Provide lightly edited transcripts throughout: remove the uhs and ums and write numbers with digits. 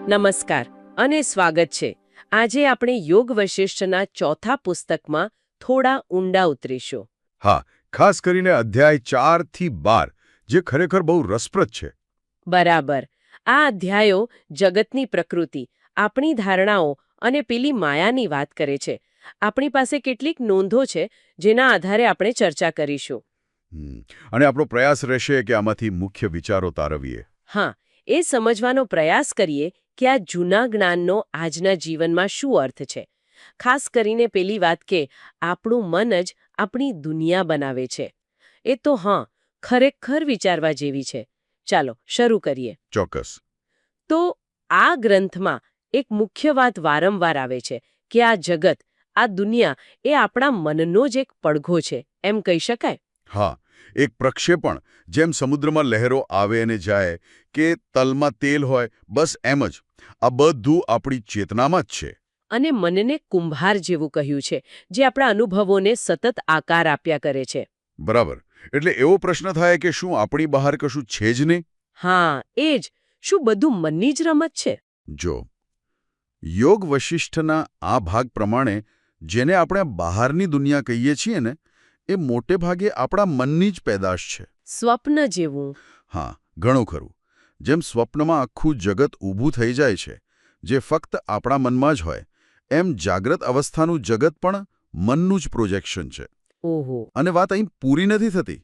નમસ્કાર અને સ્વાગત છે. આજે આપણે યોગ વશિષ્ઠના ચોથા પુસ્તકમાં થોડા ઊંડા ઉતરીશું. હા, ખાસ કરીને અધ્યાય 4 થી 12, જે ખરેખર બહુ રસપ્રદ છે. બરાબર. આ અધ્યાયો જગતની પ્રકૃતિ, આપણી ધારણાઓ અને પેલી માયાની વાત કરે છે. આપણી પાસે કેટલીક નોંધો છે જેના આધારે આપણે ચર્ચા કરીશું. અને આપણો પ્રયાસ રહેશે કે આમાંથી મુખ્ય વિચારો તારવીએ. હા, એ સમજવાનો પ્રયાસ કરીએ કે આ જૂના જ્ઞાનનો આજના જીવનમાં શું અર્થ છે. ખાસ કરીને પેલી વાત કે આપણું મન જ આપણી દુનિયા બનાવે છે. એ તો ખરેખર વિચારવા જેવી છે. ચાલો શરૂ કરીએ. ચોક્કસ. તો આ ગ્રંથમાં એક મુખ્ય વાત વારંવાર આવે છે કે આ જગત, આ દુનિયા એ આપણા મનનો જ એક પડઘો છે, એમ કહી શકાય. હા, એક પ્રક્ષેપણ, જેમ સમુદ્રમાં લહેરો આવે અને જાય, કે તલમાં તેલ હોય, બસ એમ જ આ બધું આપણી ચેતનામાં જ છે. અને મનને કુંભાર જેવું કહ્યું છે, જે આપણા અનુભવોને સતત આકાર આપ્યા કરે છે. બરાબર. એટલે એવો પ્રશ્ન થાય કે શું આપણી બહાર કશું છે જ નહીં? હા, એ જ. શું બધું મનની જ રમત છે? જો યોગ વશિષ્ઠના આ ભાગ પ્રમાણે જેને આપણે બહારની દુનિયા કહીએ છીએ ને, એ મોટે ભાગે આપણા મનની જ પેદાશ છે. સ્વપ્ન જેવું. હા, ઘણું ખરું. જેમ સ્વપ્નમાં આખું જગત ઊભું થઈ જાય છે, જે ફક્ત આપણા મનમાં જ હોય, એમ જાગ્રત અવસ્થાનું જગત પણ મનનું જ પ્રોજેક્શન છે. ઓહો. અને વાત અહીં પૂરી નથી થતી.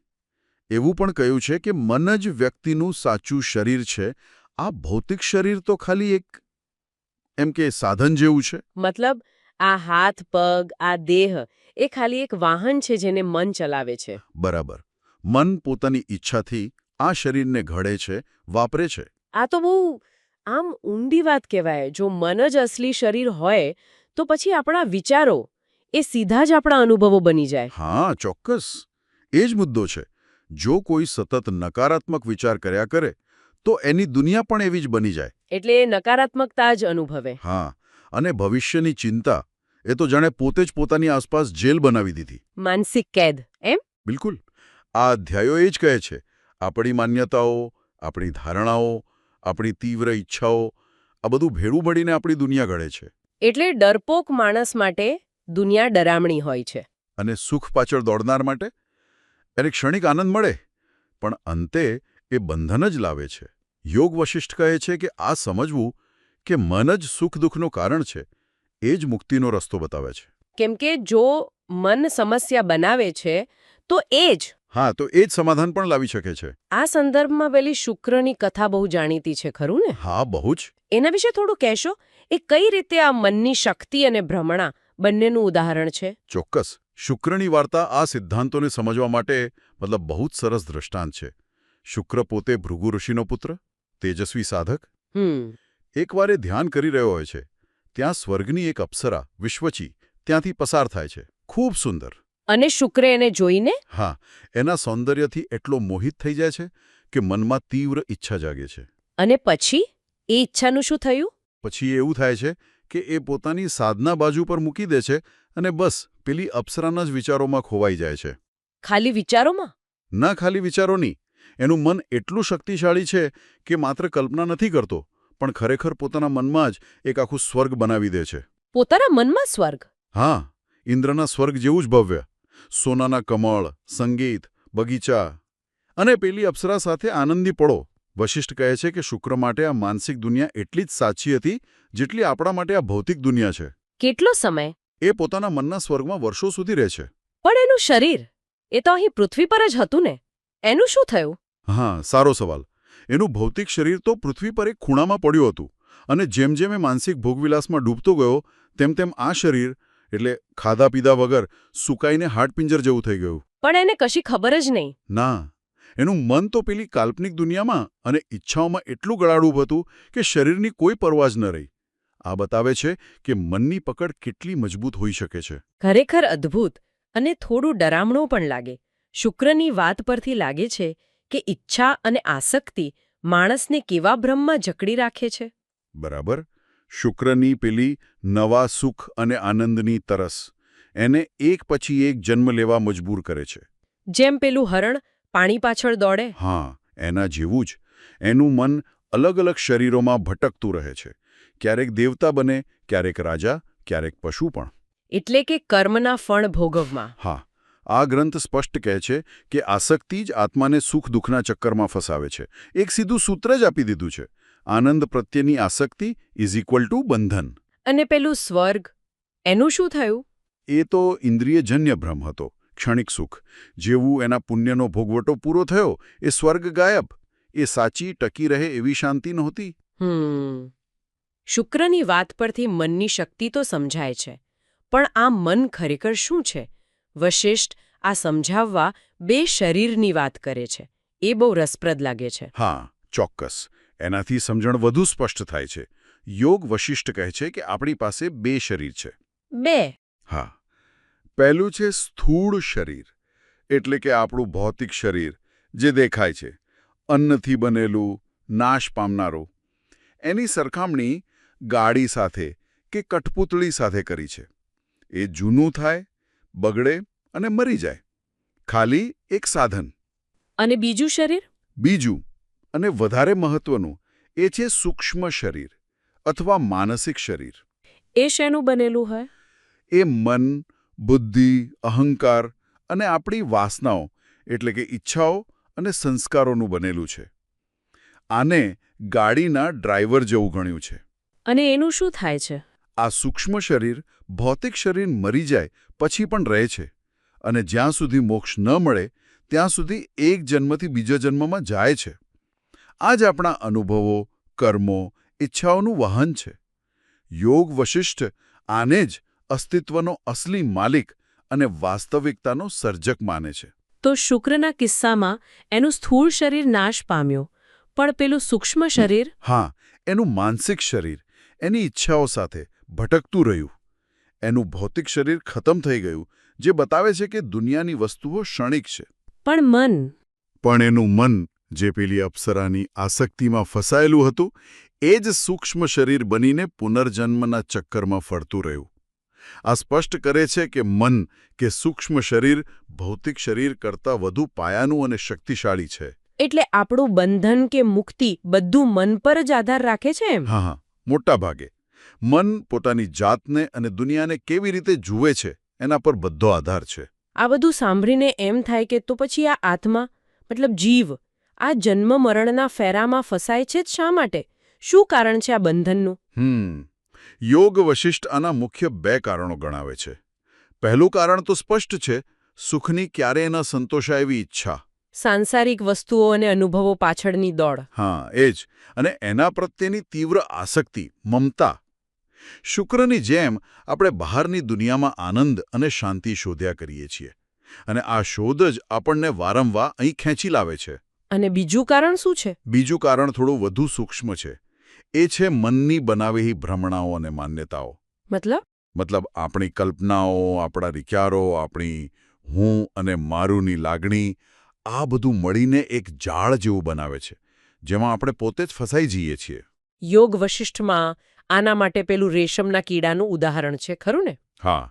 એવું પણ કહ્યું છે કે મન જ વ્યક્તિનું સાચું શરીર છે. આ ભૌતિક શરીર તો ખાલી એક એમ કે સાધન જેવું છે. મતલબ આ હાથ, પગ, આ દેહ એ ખાલી એક વાહન છે જેને મન ચલાવે છે. બરાબર. મન પોતાની ઈચ્છાથી આ શરીરને ઘડે છે, વાપરે છે. આ તો બહુ આમ ઊંડી વાત કહેવાય. જો મન જ અસલી શરીર હોય તો પછી આપણા વિચારો એ સીધા જ આપણા અનુભવો બની જાય. હા, ચોક્કસ. એ જ મુદ્દો છે. જો કોઈ સતત નકારાત્મક વિચાર કર્યા કરે તો એની દુનિયા પણ એવી જ બની જાય. એટલે એ નકારાત્મકતા જ અનુભવે. હા, અને ભવિષ્યની ચિંતા, એ તો જાણે પોતે જ પોતાની આસપાસ જેલ બનાવી દીધી. માનસિક કેદ, એમ? બિલકુલ. આ અધ્યાયો એ જ કહે છે, આપણી માન્યતાઓ, આપણી ધારણાઓ, આપણી તીવ્ર ઈચ્છાઓ, આ બધું ભેળું મળીને આપણી દુનિયા ઘડે છે. એટલે ડરપોક માણસ માટે દુનિયા ડરામણી હોય છે. અને સુખ પાછળ દોડનાર માટે એને ક્ષણિક આનંદ મળે, પણ અંતે એ બંધન જ લાવે છે. યોગ વશિષ્ઠ કહે છે કે આ સમજવું કે મન જ સુખ દુઃખનું કારણ છે, એ જ મુક્તિનો રસ્તો બતાવે છે. કેમ કે જો મન સમસ્યા બનાવે છે તો એ જ. હા, તો એ જ સમાધાન પણ લાવી શકે છે. આ સંદર્ભમાં પેલી શુક્રની કથા બહુ જાણીતી છે, ખરું ને? હા, બહુ જ. એના વિશે થોડું કહેશો? એ કઈ રીતે આ મનની શક્તિ અને ભ્રમણા બંનેનું ઉદાહરણ છે? ચોક્કસ. શુક્રની વાર્તા આ સિદ્ધાંતોને સમજવા માટે બહુ જ સરસ દ્રષ્ટાંત છે. શુક્ર પોતે ભૃગુ ઋષિનો પુત્ર, તેજસ્વી સાધક. એકવાર એ ધ્યાન કરી રહ્યો હોય છે, ત્યાં સ્વર્ગની એક અપ્સરા, વિશ્વચી, ત્યાંથી પસાર થાય છે. ખૂબ સુંદર. અને શુક્રે એને જોઈને? હા, એના સૌંદર્યથી એટલો મોહિત થઈ જાય છે કે મનમાં તીવ્ર ઈચ્છા જાગે છે. અને પછી એ ઈચ્છાનું શું થયું? પછી એવું થાય છે કે એ પોતાની સાધના બાજુ પર મૂકી દે છે અને બસ પેલી અપ્સરાના જ વિચારોમાં ખોવાઈ જાય છે. ખાલી વિચારોમાં? ના, ખાલી વિચારોની. એનું મન એટલું શક્તિશાળી છે કે માત્ર કલ્પના નથી કરતો, પણ ખરેખર પોતાના મનમાં જ એક આખું સ્વર્ગ બનાવી દે છે. પોતાના મનમાં સ્વર્ગ? હા, ઇન્દ્રના સ્વર્ગ જેવું જ ભવ્ય. સોનાના કમળ, સંગીત, બગીચા અને પેલી અપ્સરા સાથે આનંદી પળો. વશિષ્ઠ કહે છે કે શુક્ર માટે આ માનસિક દુનિયા એટલી જ સાચી હતી જેટલી આપણા માટે આ ભૌતિક દુનિયા છે. કેટલો સમય? એ પોતાના મનના સ્વર્ગમાં વર્ષો સુધી રહે છે. પણ એનું શરીર એ તો અહીં પૃથ્વી પર જ હતું ને, એનું શું થયું? હા, સારો સવાલ. એનું ભૌતિક શરીર તો પૃથ્વી પર એક ખૂણામાં પડ્યું હતું, અને જેમ જેમ એ માનસિક ભોગવિલાસમાં ડૂબતો ગયો તેમ તેમ આ શરીર, એટલે ખાધા પીધા વગર, સુકાઈને હાડપિંજર જેવું થઈ ગયું. પણ એને કશી ખબર જ નહીં. ના, એનું મન તો પેલી કાલ્પનિક દુનિયામાં અને ઈચ્છાઓમાં એટલું ગળાડૂબ હતું કે શરીરની કોઈ પરવા જ ન રહી. આ બતાવે છે કે મનની પકડ કેટલી મજબૂત હોઈ શકે છે. ખરેખર અદ્ભુત અને થોડું ડરામણું પણ લાગે. શુક્રની વાત પરથી લાગે છે કે ઈચ્છા અને આસક્તિ માણસને કેવા ભ્રમમાં જકડી રાખે છે. બરાબર. શુક્રની પેલી નવા સુખ અને આનંદની તરસ એને એક પછી એક જન્મ લેવા મજબૂર કરે છે. જેમ પેલું હરણ પાણી પાછળ દોડે. હા, એના જેવું જ. એનું મન અલગ અલગ શરીરોમાં ભટકતું રહે છે. ક્યારેક દેવતા બને, ક્યારેક રાજા, ક્યારેક પશુ પણ. એટલે કે કર્મના ફળ ભોગવમાં. હા, આ ગ્રંથ સ્પષ્ટ કહે છે કે આસક્તિ જ આત્માને સુખ દુઃખના ચક્કરમાં ફસાવે છે. એક સીધું સૂત્ર જ આપી દીધું છે. આનંદ પ્રત્યેની આસક્તિ ઇઝ ઇક્વલ ટુ બંધન. અને પેલું સ્વર્ગ, એનું શું થયું? એ તો ઇન્દ્રિયજન્ય ભ્રમ હતો. ક્ષણિક સુખ. જેવું એના પુણ્યનો ભોગવટો પૂરો થયો, એ સ્વર્ગ ગાયબ. એ સાચી ટકી રહે એવી શાંતિ નહોતી. શુક્રની વાત પરથી મનની શક્તિ તો સમજાય છે, પણ આ મન ખરેખર શું છે? વશિષ્ઠ આ સમજાવવા 2 શરીરની વાત કરે છે. એ બહુ રસપ્રદ લાગે છે. હા, ચોક્કસ. એનાથી સમજણ વધુ સ્પષ્ટ થાય છે. યોગ વશિષ્ઠ કહે છે કે આપણી પાસે 2 શરીર છે. 2? હા. પહેલું છે સ્થૂળ શરીર, એટલે કે આપણું ભૌતિક શરીર, જે દેખાય છે, અન્નથી બનેલું, નાશ પામનારું. એની સરખામણી ગાડી સાથે કે કઠપૂતળી સાથે કરી છે. એ જૂનું થાય, બગડે અને મરી જાય. ખાલી એક સાધન. અને બીજું શરીર? બીજું અને વધારે મહત્વનું એ છે સૂક્ષ્મ શરીર અથવા માનસિક શરીર. એ શેનું બનેલું હોય? એ મન, બુદ્ધિ, અહંકાર અને આપણી વાસનાઓ એટલે કે ઈચ્છાઓ અને સંસ્કારોનું બનેલું છે. આને ગાડીના ડ્રાઈવર જેવું ગણ્યું છે. અને એનું શું થાય છે? આ સૂક્ષ્મ શરીર ભૌતિક શરીર મરી જાય પછી પણ રહે છે, અને જ્યાં સુધી મોક્ષ ન મળે ત્યાં સુધી એક જન્મથી બીજા જન્મમાં જાય છે. આ જ આપણા અનુભવો, કર્મો, ઈચ્છાઓનું વાહન છે. યોગ વશિષ્ઠ આને જ અસ્તિત્વનો અસલી માલિક અને વાસ્તવિકતાનો સર્જક માને છે. તો શુક્રના કિસ્સામાં એનું સ્થૂળ શરીર નાશ પામ્યું, પણ પેલું સૂક્ષ્મ શરીર? હા, એનું માનસિક શરીર એની ઈચ્છાઓ સાથે ભટકતું રહ્યું. એનું ભૌતિક શરીર ખતમ થઈ ગયું, જે બતાવે છે કે દુનિયાની વસ્તુઓ ક્ષણિક છે. પણ મન? પણ એનું મન, જે પેલી અપ્સરાની આસક્તિમાં ફસાયેલું હતું, એ જ સૂક્ષ્મ શરીર બનીને પુનર્જન્મના ચક્કરમાં ફરતું રહ્યું. આ સ્પષ્ટ કરે છે કે મન કે સૂક્ષ્મ શરીર ભૌતિક શરીર કરતાં વધુ પાયાનું અને શક્તિશાળી છે. એટલે આપણું બંધન કે મુક્તિ બધું મન પર જ આધાર રાખે છે એમ? હા, મોટા ભાગે. મન પોતાની જાતને અને દુનિયાને કેવી રીતે જુએ છે એના પર બધો આધાર છે. આ બધું સાંભળીને એમ થાય કે તો પછી આ આત્મા, મતલબ જીવ, આ જન્મ મરણના ફેરામાં ફસાય છે જ શા માટે? શું કારણ છે આ બંધનનું? યોગ વશિષ્ઠ આના મુખ્ય 2 કારણો ગણાવે છે. પહેલું કારણ તો સ્પષ્ટ છે, સુખની ક્યારેય ન સંતોષાય એવી ઈચ્છા. સાંસારિક વસ્તુઓ અને અનુભવો પાછળની દોડ. હા, એ જ. અને એના પ્રત્યેની તીવ્ર આસક્તિ, મમતા. શુક્રની જેમ આપણે બહારની દુનિયામાં આનંદ અને શાંતિ શોધ્યા કરીએ છીએ, અને આ શોધ જ આપણને વારંવાર અહીં ખેંચી લાવે છે. અને બીજું કારણ શું છે? બીજું કારણ થોડું વધુ સૂક્ષ્મ છે. એ છે મનની બનાવેલી ભ્રમણાઓ અને માન્યતાઓ. મતલબ આપણી કલ્પનાઓ, આપણા વિચારો, આપણી હું અને મારુંની લાગણી, આ બધું મળીને એક જાળ જેવું બનાવે છે, જેમાં આપણે પોતે જ ફસાઈ જઈએ છીએ. યોગ વશિષ્ઠમાં આના માટે પેલું રેશમના કીડાનું ઉદાહરણ છે, ખરું ને? હા,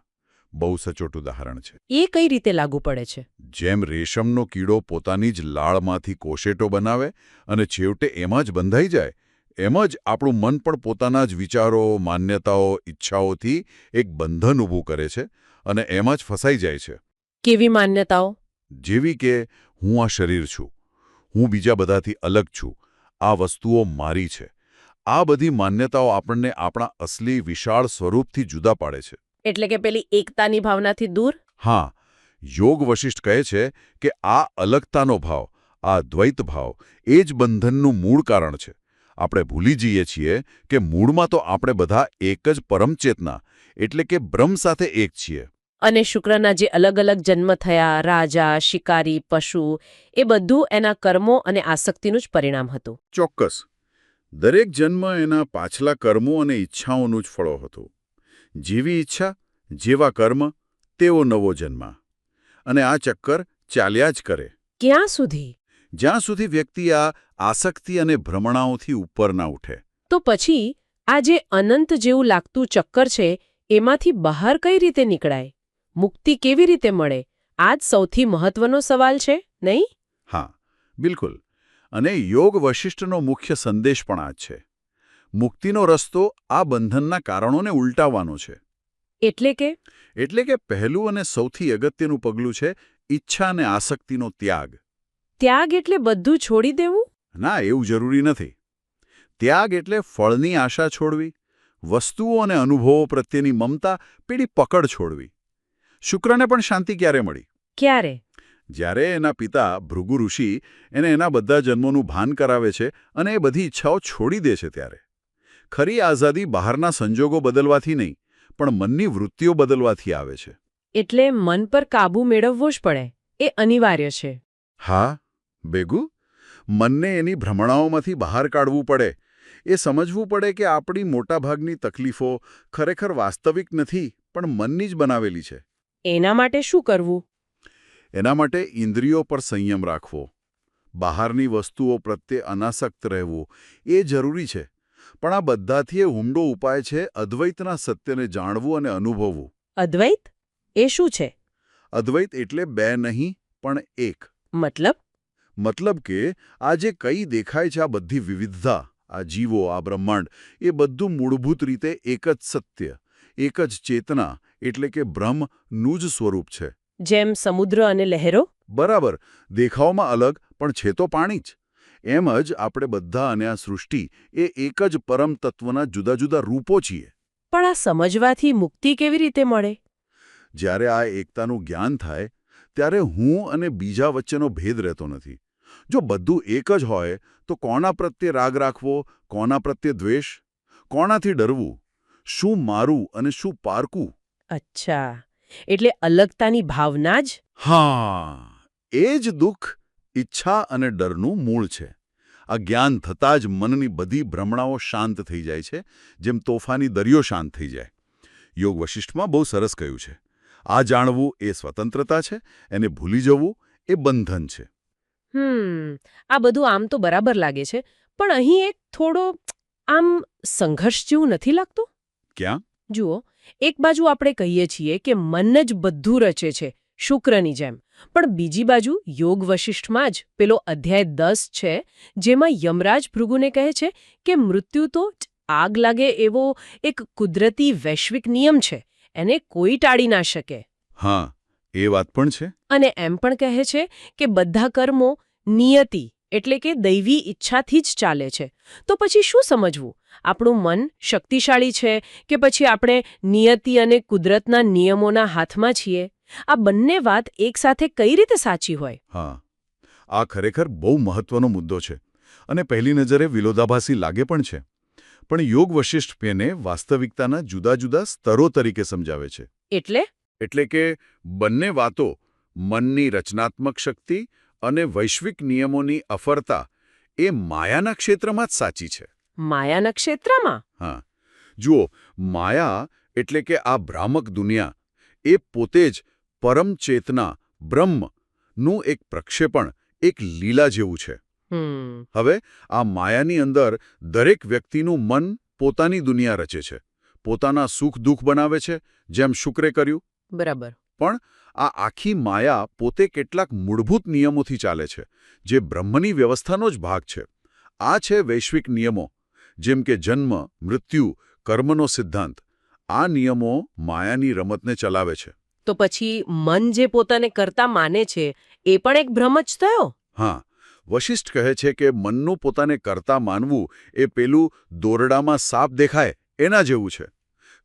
બહુ સચોટ ઉદાહરણ છે. એ કઈ રીતે લાગુ પડે છે? જેમ રેશમનો કીડો પોતાની જ લાળમાંથી કોશેટો બનાવે અને છેવટે એમાં જ બંધાઈ જાય, એમ જ આપણું મન પણ પોતાના જ વિચારો, માન્યતાઓ, ઈચ્છાઓથી એક બંધન ઊભું કરે છે અને એમાં જ ફસાઈ જાય છે. કેવી માન્યતાઓ? જેવી કે હું આ શરીર છું, હું બીજા બધાથી અલગ છું, આ વસ્તુઓ મારી છે. આ બધી માન્યતાઓ આપણને આપણા અસલી વિશાળ સ્વરૂપથી જુદા પાડે છે. એટલે કે પેલી એકતાની ભાવનાથી દૂર? હા, યોગ વશિષ્ઠ કહે છે કે આ અલગતાનો ભાવ, આ દ્વૈત ભાવ, એ જ બંધનનું મૂળ કારણ છે. આપણે ભૂલી જઈએ છીએ કે મૂળમાં તો આપણે બધા એક જ પરમચેતના એટલે કે બ્રહ્મ સાથે એક છીએ. અને શુક્રના જે અલગ અલગ જન્મ થયા, રાજા, શિકારી, પશુ, એ બધું એના કર્મો અને આસક્તિનું જ પરિણામ હતું. ચોક્કસ. દરેક જન્મ એના પાછલા કર્મો અને ઈચ્છાઓનું જ ફળો હતું. જેવી ઈચ્છા, જેવા કર્મ, તેવો નવો જન્મ. અને આ ચક્કર ચાલ્યા જ કરે. ક્યાં સુધી? જ્યાં સુધી વ્યક્તિ આ આસક્તિ અને ભ્રમણાઓથી ઉપર ના ઉઠે. તો પછી આ જે અનંત જેવું લાગતું ચક્કર છે, એમાંથી બહાર કઈ રીતે નીકળાય? મુક્તિ કેવી રીતે મળે? આ જ સૌથી મહત્વનો સવાલ છે, નહીં? હા, બિલકુલ. અને યોગ વશિષ્ઠનો મુખ્ય સંદેશ પણ આ જ છે. મુક્તિનો રસ્તો આ બંધનના કારણોને ઉલટાવવાનો છે. એટલે કે પહેલું અને સૌથી અગત્યનું પગલું છે ઈચ્છા અને આસક્તિનો ત્યાગ. ત્યાગ એટલે બધું છોડી દેવું? ના, એવું જરૂરી નથી. ત્યાગ એટલે ફળની આશા છોડવી, વસ્તુઓ અને અનુભવો પ્રત્યેની મમતા, પેલી પકડ છોડવી. શુક્રને પણ શાંતિ ક્યારે મળી? ક્યારે? જ્યારે એના પિતા ભૃગુ ઋષિ એને એના બધા જન્મોનું ભાન કરાવે છે અને એ બધી ઈચ્છાઓ છોડી દે છે ત્યારે. ખરી આઝાદી બહારના સંજોગો બદલવાથી નહીં, પણ મનની વૃત્તિઓ બદલવાથી આવે છે. એટલે મન પર કાબૂ મેળવવો જ પડે, એ અનિવાર્ય છે. હા, બેગુ, મનને એની ભ્રમણાઓમાંથી બહાર કાઢવું પડે. એ સમજવું પડે કે આપણી મોટાભાગની તકલીફો ખરેખર વાસ્તવિક નથી, પણ મનની જ બનાવેલી છે. એના માટે શું કરવું? એના માટે ઇન્દ્રિયો પર સંયમ રાખવો, બહારની વસ્તુઓ પ્રત્યે અનાસક્ત રહેવું, એ જરૂરી છે. પણ આ બધાથી એ ઊંડો ઉપાય છે અદ્વૈતના સત્યને જાણવું અને અનુભવવું. અદ્વૈત? એ શું છે? અદ્વૈત એટલે બે નહીં, પણ એક. મતલબ કે આ જે કંઈ દેખાય છે, આ બધી વિવિધતા, આ જીવો, આ બ્રહ્માંડ, એ બધું મૂળભૂત રીતે એક જ સત્ય, એક જ ચેતના, એટલે કે બ્રહ્મનું જ સ્વરૂપ છે. જેમ સમુદ્ર અને લહેરો? બરાબર. દેખાવમાં અલગ, પણ છે તો પાણી જ. એમ જ આપણે બધા અને આ સૃષ્ટિ એ એક જ પરમ તત્વના જુદા જુદા રૂપો છીએ. પણ આ સમજવાથી મુક્તિ કેવી રીતે મળે? જ્યારે આ એકતાનું જ્ઞાન થાય ત્યારે હું અને બીજા વચ્ચેનો ભેદ રહેતો નથી. જો બધું એક જ હોય તો કોના પ્રત્યે રાગ રાખવો, કોના પ્રત્યે દ્વેષ, કોનાથી ડરવું, શું મારું અને શું પારકું? અચ્છા, એટલે અલગતાની ભાવના જ? હા, એ જ દુઃખ, ઈચ્છા અને ડરનું મૂળ છે. આ જ્ઞાન થતાં જ મનની બધી ભ્રમણાઓ શાંત થઈ જાય છે, જેમ તોફાની દરિયો શાંત થઈ જાય. યોગ વશિષ્ઠમાં બહુ સરસ કહ્યું છે, આ જાણવું એ સ્વતંત્રતા છે, એને ભૂલી જવું એ બંધન છે. આ બધું આમ તો બરાબર લાગે છે, પણ અહીં એક થોડો આમ સંઘર્ષ જેવું નથી લાગતું? ક્યાં? જુઓ, એક બાજુ આપણે કહીએ છીએ કે મન જ બધું રચે છે, શુક્રની જેમ, પણ બીજી બાજુ યોગ વશિષ્ઠમાં જ પેલો અધ્યાય 10 છે, જેમાં યમરાજ ભૃગુને કહે છે કે મૃત્યુ તો આગ લાગે એવો એક કુદરતી વૈશ્વિક નિયમ છે, એને કોઈ ટાળી ના શકે. હા, એ વાત પણ છે. અને એમ પણ કહે છે કે બધા કર્મો નિયતિ એટલે કે દૈવી ઈચ્છાથી જ ચાલે છે. તો પછી શું સમજવું? આપણું મન શક્તિશાળી છે કે પછી આપણે નિયતિ અને કુદરતના નિયમોના હાથમાં છીએ? આ બંને વાત એકસાથે કઈ રીતે સાચી હોય? હા, આ ખરેખર બહુ મહત્વનો મુદ્દો છે અને પહેલી નજરે વિરોધાભાસી લાગે પણ છે. પણ યોગ વશિષ્ઠ એને વાસ્તવિકતાના જુદા જુદા સ્તરો તરીકે સમજાવે છે. એટલે કે બંને વાતો, મનની રચનાત્મક શક્તિ અને વૈશ્વિક નિયમોની અફરતા, એ માયાના ક્ષેત્રમાં જ સાચી છે. માયાના ક્ષેત્રમાં? હા, જુઓ, માયા એટલે કે આ ભ્રામક દુનિયા, એ પોતે જ પરમ ચેતના, બ્રહ્મનું એક પ્રક્ષેપણ, એક લીલા જેવું છે. હવે આ માયાની અંદર દરેક વ્યક્તિનું મન પોતાની દુનિયા રચે છે, પોતાના સુખ દુઃખ બનાવે છે, જેમ શુક્રે કર્યું. બરાબર. પણ આ આખી માયા પોતે કેટલાક મૂળભૂત નિયમોથી ચાલે છે, જે બ્રહ્મની વ્યવસ્થાનો જ ભાગ છે. આ છે વૈશ્વિક નિયમો, જેમ કે જન્મ, મૃત્યુ, કર્મનો સિદ્ધાંત. આ નિયમો માયાની રમતને ચલાવે છે. તો પછી મન જે પોતાને કરતા માને છે, એ પણ એક ભ્રમ જ થયો? હા, વશિષ્ઠ કહે છે કે મનનું પોતાને કરતા માનવું એ પેલું દોરડામાં સાપ દેખાય એના જેવું છે.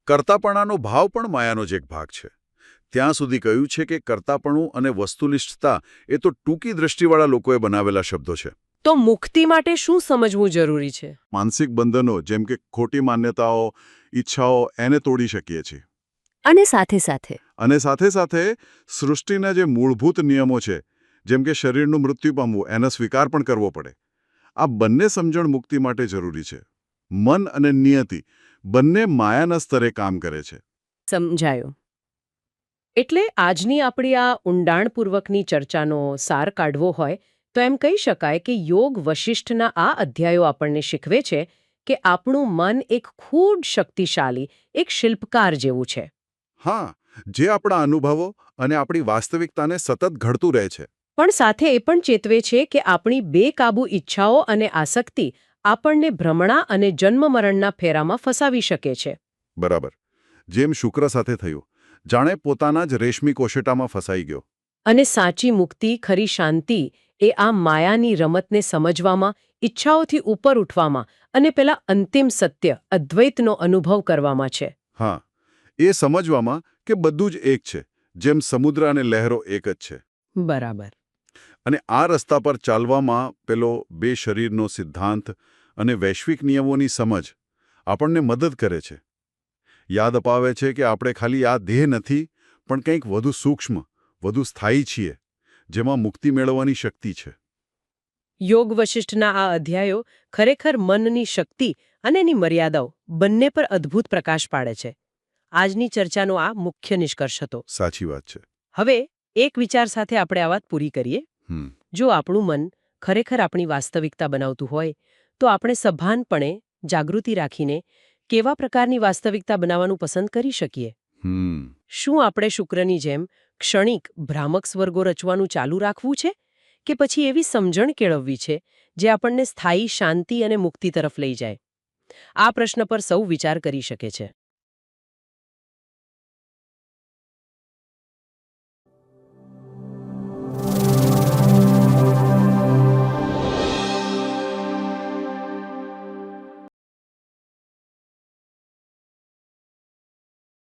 કર્તાપણાનો ભાવ પણ માયાનો જ એક ભાગ છે. ત્યાં સુધી કહ્યું છે કે કર્તાપણું અને વસ્તુનિષ્ઠતા એ તો ટૂંકી દ્રષ્ટિવાળા લોકોએ બનાવેલા શબ્દો છે. તો મુક્તિ માટે શું સમજવું જરૂરી છે? માનસિક બંધનો, જેમ કે ખોટી માન્યતાઓ, ઈચ્છાઓ, એને તોડી શકીએ છીએ. અને સાથે સાથે સૃષ્ટિના જે મૂળભૂત નિયમો છે, જેમ કે શરીરનું મૃત્યુ પામવું, એનો સ્વીકાર પણ કરવો પડે. આ બંને સમજણ મુક્તિ માટે જરૂરી છે. મન અને નિયતિ બંને માયાના સ્તરે કામ કરે છે. સમજાયું. એટલે આજની આપણી આ ઊંડાણપૂર્વકની ચર્ચાનો સાર કાઢવો હોય તો એમ કહી શકાય કે યોગ વશિષ્ઠના આ અધ્યાયો આપણને શીખવે છે કે આપણું મન એક ખૂબ શક્તિશાળી, એક શિલ્પકાર જેવું છે. હા, જે આપણા અનુભવો અને આપણી વાસ્તવિકતાને સતત ઘડતું રહે છે. પણ સાથે એ પણ ચેતવે છે કે આપણી બેકાબૂ ઈચ્છાઓ અને આસક્તિ આપણને ભ્રમણા અને જન્મ-મરણના ફેરામાં ફસાવી શકે છે. બરાબર. જેમ શુક્ર સાથે થયું, જાણે પોતાના જ રેશમી કોશેટામાં ફસાઈ ગયો. અને સાચી મુક્તિ, ખરી શાંતિ એ આ માયાની રમતને સમજવામાં, ઈચ્છાઓથી ઉપર ઉઠવામાં અને પેલા અંતિમ સત્ય, અદ્વૈતનો અનુભવ કરવામાં છે. હા, એ સમજવામાં કે બધું જ એક છે, જેમ સમુદ્ર અને લહેરો એક જ છે. બરાબર. અને આ રસ્તા પર ચાલવામાં પેલો બે શરીરનો સિદ્ધાંત અને વૈશ્વિક નિયમોની સમજ આપણને મદદ કરે છે. યાદ અપાવે છે કે આપણે ખાલી આ દેહ નથી, પણ કંઈક વધુ સૂક્ષ્મ, વધુ સ્થાયી છીએ, જેમાં મુક્તિ મેળવવાની શક્તિ છે. યોગ વશિષ્ઠના આ અધ્યાયો ખરેખર મનની શક્તિ અને એની મર્યાદાઓ બંને પર અદ્ભુત પ્રકાશ પાડે છે. આજની ચર્ચાનો આ મુખ્ય નિષ્કર્ષ હતો. સાચી વાત છે. હવે એક વિચાર સાથે આપણે આ વાત પૂરી કરીએ. જો આપણું મન ખરેખર આપણી વાસ્તવિકતા બનાવતું હોય, તો આપણે સભાનપણે, જાગૃતિ રાખીને કેવા પ્રકારની વાસ્તવિકતા બનાવવાનું પસંદ કરી શકીએ? શું આપણે શુક્રની જેમ ક્ષણિક, ભ્રામક સ્વર્ગો રચવાનું ચાલુ રાખવું છે? કે પછી એવી સમજણ કેળવવી છે જે આપણને સ્થાયી શાંતિ અને મુક્તિ તરફ લઈ જાય? આ પ્રશ્ન પર સૌ વિચાર કરી શકે છે.